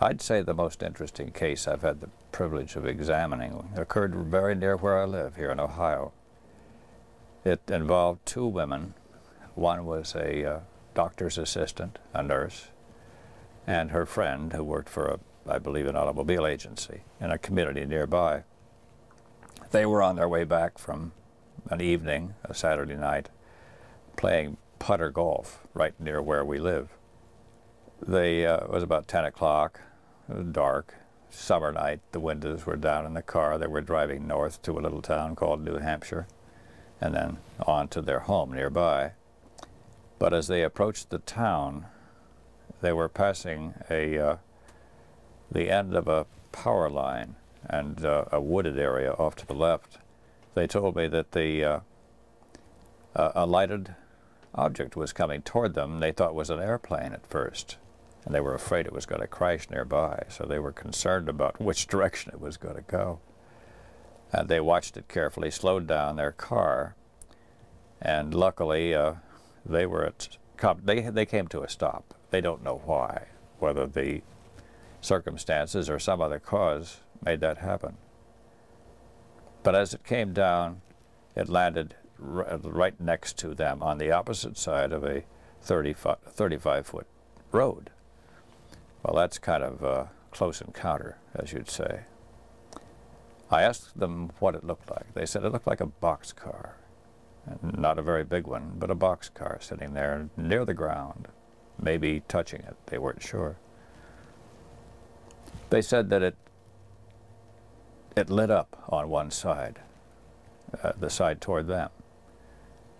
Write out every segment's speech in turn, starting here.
I'd say the most interesting case I've had the privilege of examining occurred very near where I live, here in Ohio. It involved two women. One was a doctor's assistant, a nurse, and her friend who worked for, I believe, an automobile agency in a community nearby. They were on their way back from an evening, a Saturday night, playing putter golf right near where we live. It was about 10 o'clock. It was dark, summer night. The windows were down in the car. They were driving north to a little town called New Hampshire and then on to their home nearby. But as they approached the town, they were passing the end of a power line and a wooded area off to the left. They told me that a lighted object was coming toward them. They thought it was an airplane at first, and they were afraid it was going to crash nearby, so they were concerned about which direction it was going to go. And they watched it carefully, slowed down their car, and luckily they came to a stop. They don't know why, whether the circumstances or some other cause made that happen. But as it came down, it landed right next to them on the opposite side of a 35-foot road. Well, that's kind of a close encounter, as you'd say. I asked them what it looked like. They said it looked like a boxcar. Not a very big one, but a boxcar sitting there near the ground, maybe touching it. They weren't sure. They said that it lit up on one side, the side toward them.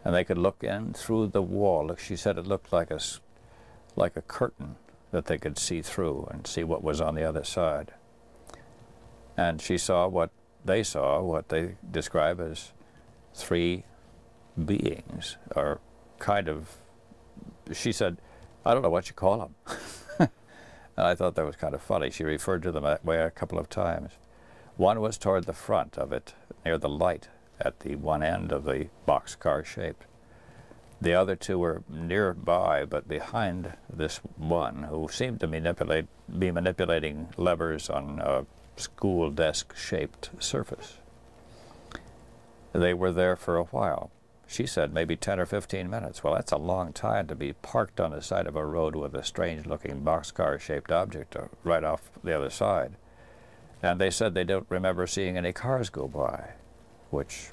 And they could look in through the wall. She said it looked like a curtain that they could see through and see what was on the other side. And she saw what they describe as three beings, or kind of, she said, I don't know what you call them. And I thought that was kind of funny. She referred to them that way a couple of times. One was toward the front of it, near the light at the one end of the boxcar shape. The other two were nearby, but behind this one, who seemed to be manipulating levers on a school desk-shaped surface. They were there for a while. She said maybe 10 or 15 minutes. Well, that's a long time to be parked on the side of a road with a strange-looking boxcar-shaped object right off the other side. And they said they don't remember seeing any cars go by, which,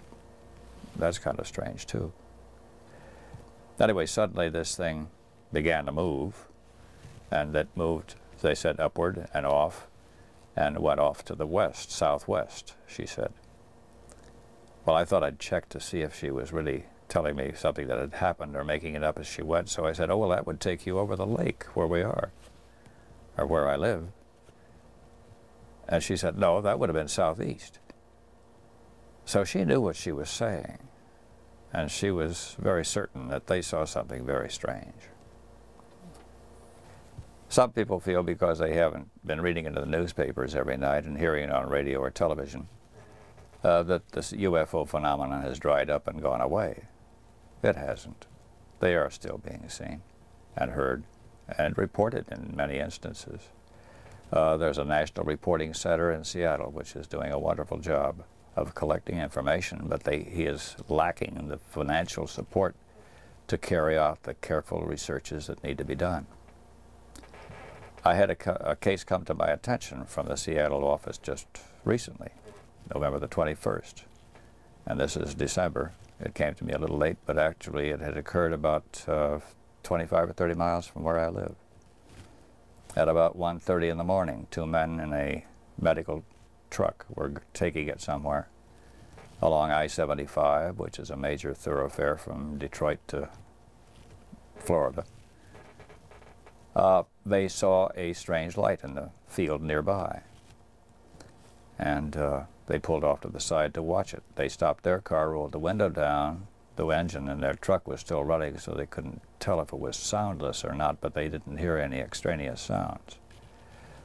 that's kind of strange, too. Anyway, suddenly this thing began to move, and it moved, they said, upward and off, and went off to the west, southwest, she said. Well, I thought I'd check to see if she was really telling me something that had happened or making it up as she went, so I said, oh, well, that would take you over the lake where we are, or where I live. And she said, no, that would have been southeast. So she knew what she was saying, and she was very certain that they saw something very strange. Some people feel because they haven't been reading into the newspapers every night and hearing it on radio or television, that this UFO phenomenon has dried up and gone away. It hasn't. They are still being seen and heard and reported in many instances. There's a National Reporting Center in Seattle which is doing a wonderful job of collecting information, but he is lacking the financial support to carry out the careful researches that need to be done. I had a case come to my attention from the Seattle office just recently, November the 21st, and this is December. It came to me a little late, but actually it had occurred about 25 or 30 miles from where I live. At about 1:30 in the morning, two men in a medical truck were taking it somewhere along I-75, which is a major thoroughfare from Detroit to Florida. They saw a strange light in the field nearby, and they pulled off to the side to watch it. They stopped their car, rolled the window down. The engine in their truck was still running, so they couldn't tell if it was soundless or not, but they didn't hear any extraneous sounds.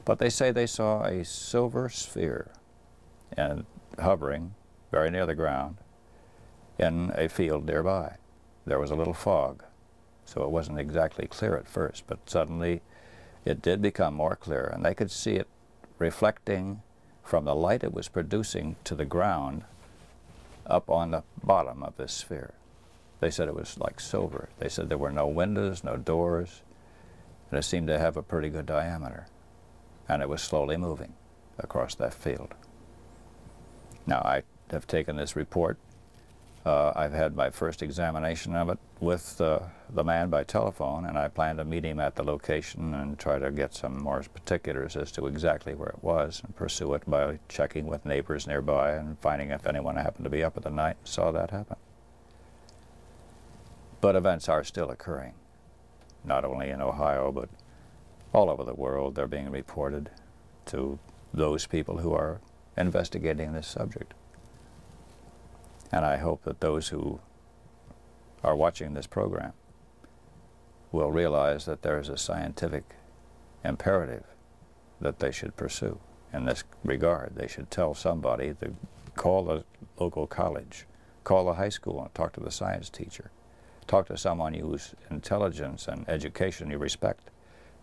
But they say they saw a silver sphere and hovering very near the ground in a field nearby. There was a little fog, so it wasn't exactly clear at first, but suddenly it did become more clear, and they could see it reflecting from the light it was producing to the ground up on the bottom of this sphere. They said it was like silver. They said there were no windows, no doors, and it seemed to have a pretty good diameter. And it was slowly moving across that field. Now, I have taken this report. I've had my first examination of it with the man by telephone, and I plan to meet him at the location and try to get some more particulars as to exactly where it was and pursue it by checking with neighbors nearby and finding if anyone happened to be up at the night and saw that happen. But events are still occurring, not only in Ohio, but all over the world. They're being reported to those people who are investigating this subject. And I hope that those who are watching this program will realize that there is a scientific imperative that they should pursue in this regard. They should tell somebody to call the local college, call the high school and talk to the science teacher, talk to someone whose intelligence and education you respect,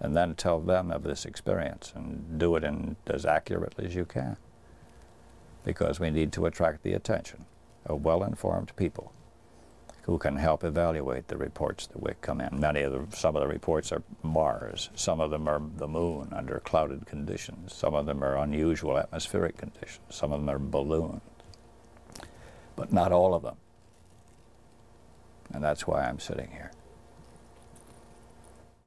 and then tell them of this experience and do it in as accurately as you can, because we need to attract the attention of well-informed people who can help evaluate the reports that we come in. Some of the reports are Mars, some of them are the moon under clouded conditions, some of them are unusual atmospheric conditions, some of them are balloons, but not all of them. And that's why I'm sitting here.